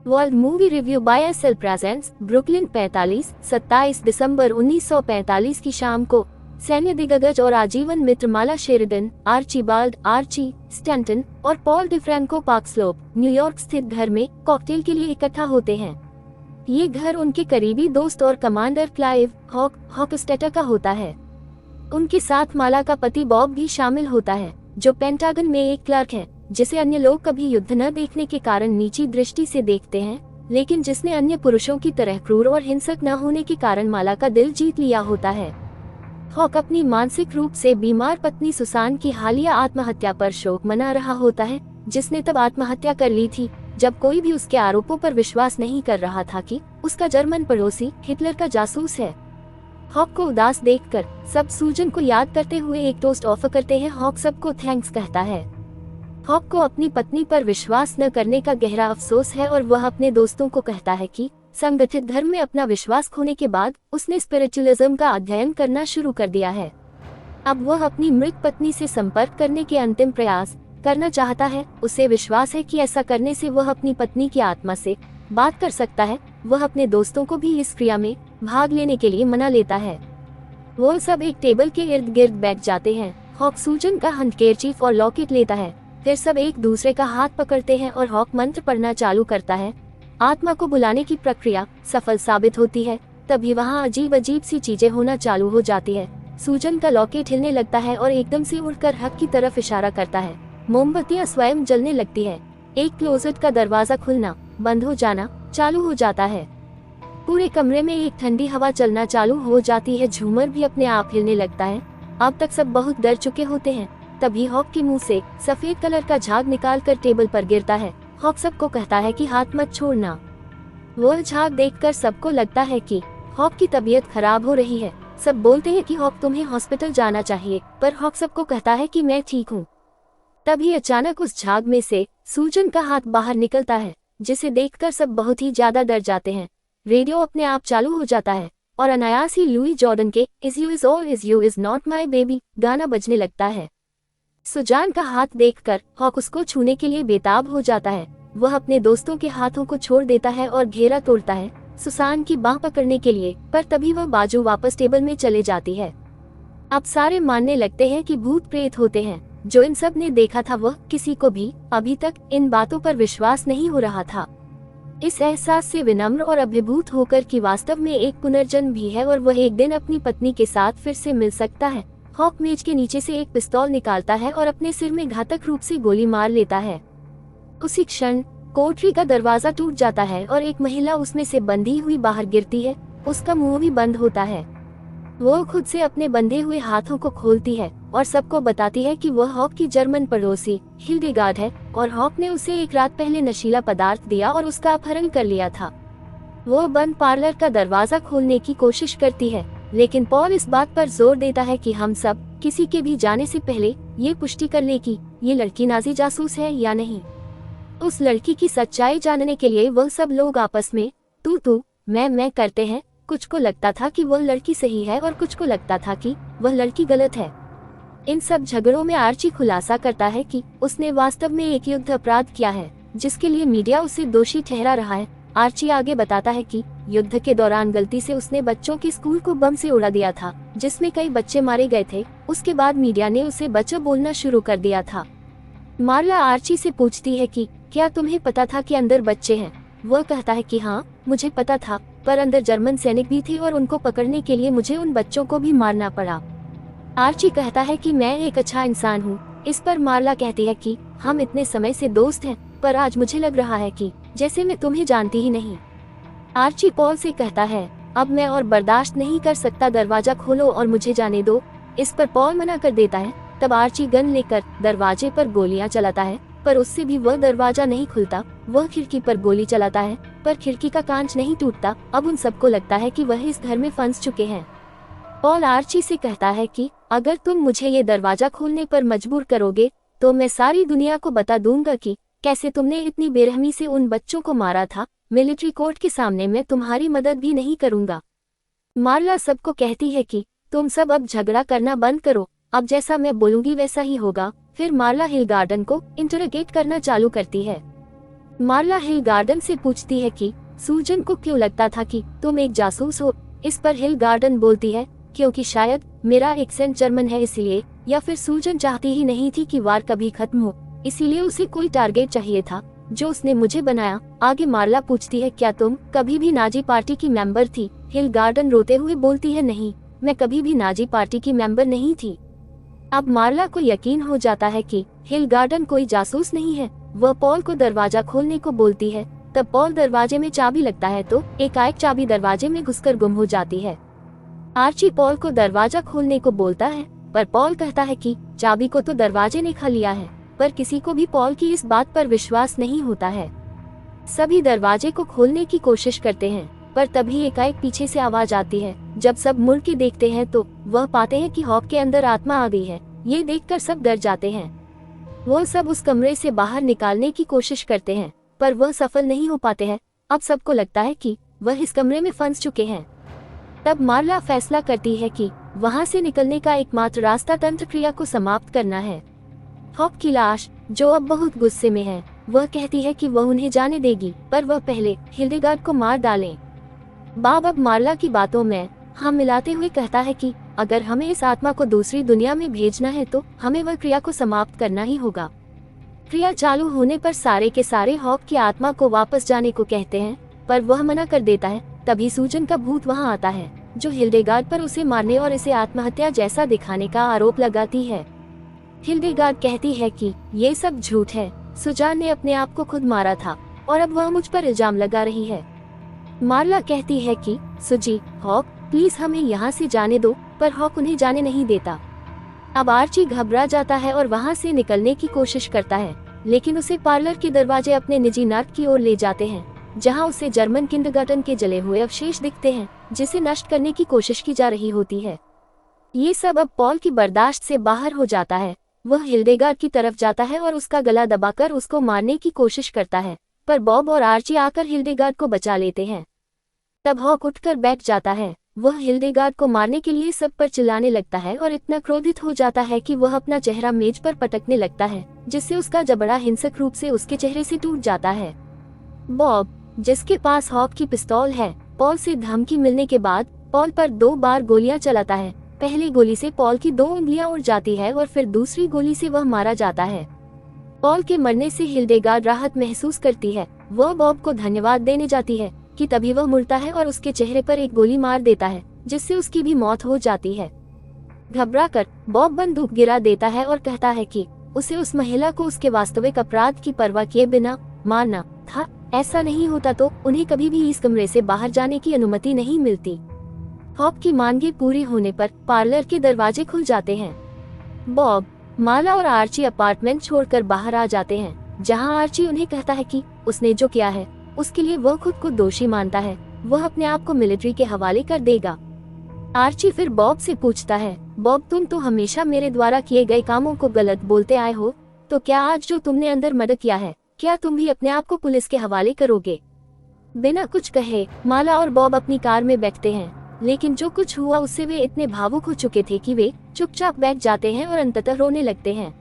World movie review by SL presents Brooklyn 45 27 दिसंबर 1945 की शाम को सैन्य दिग्गज और आजीवन मित्र Marla Sheridan, Archibald Archie Stanton और Paul DiFranco Park Slope, New York स्थित घर में कॉकटेल के लिए इकट्ठा होते हैं। ये घर उनके करीबी दोस्त और कमांडर क्लाइव हॉकस्टेटर का होता है। उनके साथ माला का पति बॉब भी शामिल होता है, जो पेंटागन में एक क्लर्क है, जिसे अन्य लोग कभी युद्ध न देखने के कारण नीची दृष्टि से देखते हैं, लेकिन जिसने अन्य पुरुषों की तरह क्रूर और हिंसक न होने के कारण माला का दिल जीत लिया होता है। हॉक अपनी मानसिक रूप से बीमार पत्नी सुसान की हालिया आत्महत्या पर शोक मना रहा होता है, जिसने तब आत्महत्या कर ली थी जब कोई भी उसके आरोपों पर विश्वास नहीं कर रहा था कि उसका जर्मन पड़ोसी हिटलर का जासूस है। हॉक को उदास देखकर सब सूजन को याद करते हुए एक टोस्ट ऑफर करते हैं। हॉक सबको थैंक्स कहता है। हॉक को अपनी पत्नी पर विश्वास न करने का गहरा अफसोस है और वह अपने दोस्तों को कहता है कि संगठित धर्म में अपना विश्वास खोने के बाद उसने स्पिरिचुअलिज्म का अध्ययन करना शुरू कर दिया है। अब वह अपनी मृत पत्नी से संपर्क करने के अंतिम प्रयास करना चाहता है। उसे विश्वास है कि ऐसा करने से वह अपनी पत्नी की आत्मा से बात कर सकता है। वह अपने दोस्तों को भी इस क्रिया में भाग लेने के लिए मना लेता है। वो सब एक टेबल के इर्द गिर्द बैठ जाते हैं। हॉक सूजन का हैंडकेरचीफ और लॉकेट लेता है। फिर सब एक दूसरे का हाथ पकड़ते हैं और हॉक मंत्र पढ़ना चालू करता है। आत्मा को बुलाने की प्रक्रिया सफल साबित होती है। तभी वहाँ अजीब अजीब सी चीजें होना चालू हो जाती है। सूजन का लॉकेट हिलने लगता है और एकदम से उड़कर हक की तरफ इशारा करता है। मोमबत्तियां स्वयं जलने लगती है। एक क्लोजेट का दरवाजा खुलना बंद हो जाना चालू हो जाता है। पूरे कमरे में एक ठंडी हवा चलना चालू हो जाती है। झूमर भी अपने आप हिलने लगता है। अब तक सब बहुत डर चुके होते हैं। तभी हॉक के मुंह से सफेद कलर का झाग निकालकर टेबल पर गिरता है। हॉक सबको कहता है कि हाथ मत छोड़ना। वह झाग देखकर सबको लगता है कि हॉक की तबीयत खराब हो रही है। सब बोलते हैं कि हॉक तुम्हें हॉस्पिटल जाना चाहिए, पर हॉक सबको कहता है कि मैं ठीक हूँ। तभी अचानक उस झाग में से सूजन का हाथ बाहर निकलता है, जिसे देखकर सब बहुत ही ज्यादा डर जाते हैं। रेडियो अपने आप चालू हो जाता है और अनायास ही लुई जॉर्डन के is you is not my baby गाना बजने लगता है। सुजान का हाथ देखकर हॉक उसको छूने के लिए बेताब हो जाता है। वह अपने दोस्तों के हाथों को छोड़ देता है और घेरा तोड़ता है सुसान की बाह पकड़ने के लिए, पर तभी वह बाजू वापस टेबल में चले जाती है। अब सारे मानने लगते हैं कि भूत प्रेत होते हैं। जो इन सब ने देखा था, वह किसी को भी अभी तक इन बातों पर विश्वास नहीं हो रहा था। इस एहसास से विनम्र और अभिभूत होकर कि वास्तव में एक पुनर्जन्म भी है और वह एक दिन अपनी पत्नी के साथ फिर से मिल सकता है, हॉक मेज के नीचे से एक पिस्तौल निकालता है और अपने सिर में घातक रूप से गोली मार लेता है। उसी क्षण कोठरी का दरवाजा टूट जाता है और एक महिला उसमें से बंधी हुई बाहर गिरती है। उसका मुंह भी बंद होता है। वो खुद से अपने बंधे हुए हाथों को खोलती है और सबको बताती है कि वह हॉक की जर्मन पड़ोसी हिल्डेगार्ड है और हॉक ने उसे एक रात पहले नशीला पदार्थ दिया और उसका अपहरण कर लिया था। वो बंद पार्लर का दरवाजा खोलने की कोशिश करती है, लेकिन पॉल इस बात पर जोर देता है कि हम सब किसी के भी जाने से पहले ये पुष्टि कर ले कि ये लड़की नाजी जासूस है या नहीं। उस लड़की की सच्चाई जानने के लिए वह सब लोग आपस में तू मैं करते हैं। कुछ को लगता था कि वह लड़की सही है और कुछ को लगता था कि वह लड़की गलत है। इन सब झगड़ों में आर्ची खुलासा करता है कि उसने वास्तव में एक युद्ध अपराध किया है, जिसके लिए मीडिया उसे दोषी ठहरा रहा है। आर्ची आगे बताता है कि युद्ध के दौरान गलती से उसने बच्चों के स्कूल को बम से उड़ा दिया था, जिसमें कई बच्चे मारे गए थे। उसके बाद मीडिया ने उसे बच्चा बोलना शुरू कर दिया था। मार्ला आर्ची से पूछती है कि क्या तुम्हें पता था कि अंदर बच्चे हैं? वह कहता है कि हाँ, मुझे पता था, पर अंदर जर्मन सैनिक भी थे और उनको पकड़ने के लिए मुझे उन बच्चों को भी मारना पड़ा। आर्ची कहता है कि मैं एक अच्छा इंसान हूँ। इस पर मार्ला कहती है कि हम इतने समय से दोस्त हैं, पर आज मुझे लग रहा है कि जैसे मैं तुम्हें जानती ही नहीं। आर्ची पॉल से कहता है, अब मैं और बर्दाश्त नहीं कर सकता, दरवाजा खोलो और मुझे जाने दो। इस पर पॉल मना कर देता है। तब आर्ची गन लेकर दरवाजे पर गोलियां चलाता है, पर उससे भी वह दरवाजा नहीं खुलता। वह खिड़की पर गोली चलाता है, पर खिड़की का कांच नहीं टूटता। अब उन सबको लगता है कि वह इस घर में फंस चुके हैं। पॉल आर्ची से कहता है कि अगर तुम मुझे ये दरवाजा खोलने पर मजबूर करोगे तो मैं सारी दुनिया को बता दूंगा कि कैसे तुमने इतनी बेरहमी से उन बच्चों को मारा था। मिलिट्री कोर्ट के सामने मैं तुम्हारी मदद भी नहीं करूंगा। मार्ला सबको कहती है कि तुम सब अब झगड़ा करना बंद करो, अब जैसा मैं बोलूंगी वैसा ही होगा। फिर मार्ला हिलगार्डन को इंटरोगेट करना चालू करती है। मार्ला हिल गार्डन से पूछती है कि सूजन को क्यों लगता था कि तुम एक जासूस हो। इस पर हिल गार्डन बोलती है क्योंकि शायद मेरा एक्सेंट जर्मन है इसलिए, या फिर सूजन चाहती ही नहीं थी कि वार कभी खत्म हो, इसीलिए उसे कोई टारगेट चाहिए था जो उसने मुझे बनाया। आगे मार्ला पूछती है क्या तुम कभी भी नाजी पार्टी की मेंबर थी। हिल गार्डन रोते हुए बोलती है नहीं, मैं कभी भी नाजी पार्टी की मेंबर नहीं थी। अब मार्ला को यकीन हो जाता है कि हिल गार्डन कोई जासूस नहीं है। वह पॉल को दरवाजा खोलने को बोलती है। तब पॉल दरवाजे में चाबी लगता है तो एकाएक चाबी दरवाजे में घुसकर गुम हो जाती है। आर्ची पॉल को दरवाजा खोलने को बोलता है, पर पॉल कहता है कि चाबी को तो दरवाजे ने खा लिया है। पर किसी को भी पॉल की इस बात पर विश्वास नहीं होता है। सभी दरवाजे को खोलने की कोशिश करते हैं, पर तभी एकाएक पीछे से आवाज आती है। जब सब मुड़ के देखते हैं तो वह पाते हैं कि हॉक के अंदर आत्मा आ गई है। ये देखकर सब डर जाते हैं। वह सब उस कमरे से बाहर निकालने की कोशिश करते हैं, पर वह सफल नहीं हो पाते हैं। अब सबको लगता है कि वह इस कमरे में फंस चुके हैं। तब मार्ला फैसला करती है कि वहां से निकलने का एकमात्र रास्ता तंत्र क्रिया को समाप्त करना है। हॉक की लाश, जो अब बहुत गुस्से में है, वह कहती है कि वह उन्हें जाने देगी, पर वह पहले हिल्डेगार्ड को मार डालें। बॉब अब मार्ला की बातों में हाँ मिलाते हुए कहता है कि अगर हमें इस आत्मा को दूसरी दुनिया में भेजना है तो हमें वह क्रिया को समाप्त करना ही होगा। क्रिया चालू होने पर सारे के सारे हॉक की आत्मा को वापस जाने को कहते हैं, पर वह मना कर देता है। तभी सूजन का भूत वहां आता है, जो हिल्डेगार्ड पर उसे मारने और इसे आत्महत्या जैसा दिखाने का आरोप लगाती है। हिल्डेगार्ड कहती है कि ये सब झूठ है, सुजान ने अपने आप को खुद मारा था और अब वह मुझ पर इल्जाम लगा रही है। मार्ला कहती है कि सुजी, हॉक प्लीज हमें यहाँ से जाने दो, पर हॉक उन्हें जाने नहीं देता। अब आर्ची घबरा जाता है और वहाँ से निकलने की कोशिश करता है, लेकिन उसे पार्लर के दरवाजे अपने निजी नर्क की ओर ले जाते हैं, जहाँ उसे जर्मन किंडरगार्टन के जले हुए अवशेष दिखते हैं, जिसे नष्ट करने की कोशिश की जा रही होती है। ये सब अब पॉल की बर्दाश्त से बाहर हो जाता है। वह हिल्डेगार्ड की तरफ जाता है और उसका गला दबाकर उसको मारने की कोशिश करता है, पर बॉब और आर्ची आकर हिल्डेगार्ड को बचा लेते हैं। तब हॉक उठकर बैठ जाता है। वह हिल्डेगार्ड को मारने के लिए सब पर चिल्लाने लगता है और इतना क्रोधित हो जाता है कि वह अपना चेहरा मेज पर पटकने लगता है, जिससे उसका जबड़ा हिंसक रूप से उसके चेहरे से टूट जाता है। बॉब, जिसके पास हॉक की पिस्तौल है, पॉल से धमकी मिलने के बाद पॉल पर 2 बार गोलियां चलाता है। पहली गोली से पॉल की 2 उंगलियां उड़ जाती है और फिर दूसरी गोली से वह मारा जाता है। पॉल के मरने से हिल्डेगार्ड राहत महसूस करती है। वह बॉब को धन्यवाद देने जाती है कि तभी वह मुड़ता है और उसके चेहरे पर एक गोली मार देता है, जिससे उसकी भी मौत हो जाती है। घबराकर बॉब बंदूक गिरा देता है और कहता है कि उसे उस महिला को उसके वास्तविक अपराध की परवाह किए बिना मारना था। ऐसा नहीं होता तो उन्हें कभी भी इस कमरे से बाहर जाने की अनुमति नहीं मिलती। हॉक की मांगे पूरी होने पर पार्लर के दरवाजे खुल जाते हैं। बॉब, माला और आर्ची अपार्टमेंट छोड़कर बाहर आ जाते हैं, जहां आर्ची उन्हें कहता है कि उसने जो किया है उसके लिए वह खुद को दोषी मानता है। वह अपने आप को मिलिट्री के हवाले कर देगा। आर्ची फिर बॉब से पूछता है, बॉब तुम तो हमेशा मेरे द्वारा किए गए कामों को गलत बोलते आए हो, तो क्या आज जो तुमने अंदर मर्डर किया है, क्या तुम भी अपने आप को पुलिस के हवाले करोगे? बिना कुछ कहे माला और बॉब अपनी कार में बैठते हैं, लेकिन जो कुछ हुआ उससे वे इतने भावुक हो चुके थे कि वे चुपचाप बैठ जाते हैं और अंततः रोने लगते हैं।